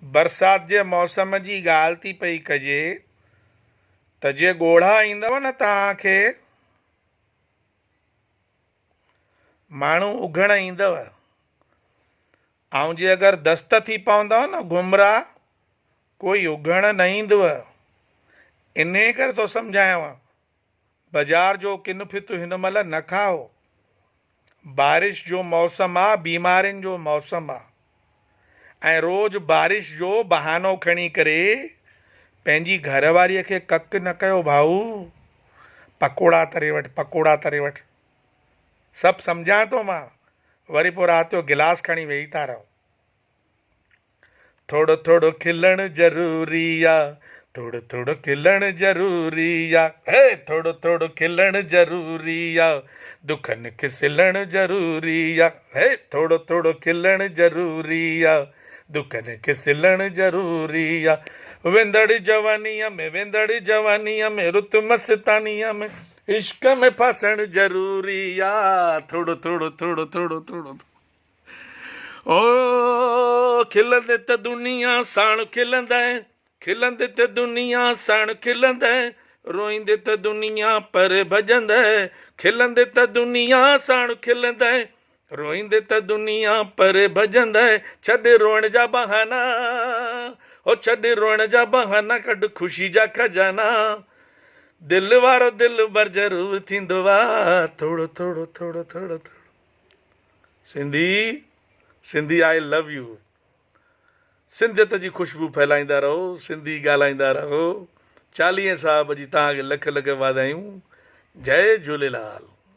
बरसात जे मौसम जी ॻाल्हि थी पई कजे त जे ॻोढ़ा ईंदव न तव्हांखे माण्हू उघण ईंदव ऐं जे अगरि दस्त थी पवंदव न गुमराह कोई उघण न ईंदव। इन करे थो सम्झायांव बाज़ार जो किन फित हिन महिल न खाओ। बारिश जो मौसम आहे, बीमारियुनि जो मौसम आहे ऐं रोज़ बारिश जो बहानो खणी करे पंहिंजी घरवारीअ खे कक न कयो भाऊ। पकोड़ा तरे वठि, पकोड़ा तरे वठि, सभु सम्झां थो मां। वरी पोइ राति जो गिलास खणी वेही था रहो। थोड़ो थोड़ो खिलण ज़रूरी आहे, थोड़ो थोड़ो खिलण ज़रूरी आहे, हे थोड़ो थोड़ो खिलण ज़रूरी आहे, दुखनि खे सिलण ज़रूरी आहे, हे थोड़ो थोड़ो खिलण ज़रूरी आहे, दुखनि खे सिलण ज़रूरी आहे। वेंदड़ जवानीअ में, वेंदड़ जवानीअ में, रुत मस्तानीअ में, इश्क में फासण ज़रूरी आहे। थोड़ो थोड़ो थोड़ो थोड़ो थोड़ो ओ खिलंदे त दुनिया साण खिलंदे, खिलंदे त दुनिया साण खिलंदे, रोईंदे त दुनिया पर भॼंदे, खिलंदे त दुनिया साण खिलंदे, रोईंदे त दुनिया पर भॼंदे। छॾ रोअण जा बहाना, ओ छॾ रोअण जा बहाना, कढ ख़ुशी जा खजाना, दिल वारो दिल भर ज़रूर थींदो आहे। थोड़ो थोड़ो थोड़ो थोड़ो थोड़ो। Sindhi Sindhi I love U. सिंधियत जी ख़ुशबू फैलाईंदा रहो, सिंधी ॻाल्हाईंदा रहो। 40 साहब जी तव्हांखे लख लख वाधायूं। जय झूलेलाल।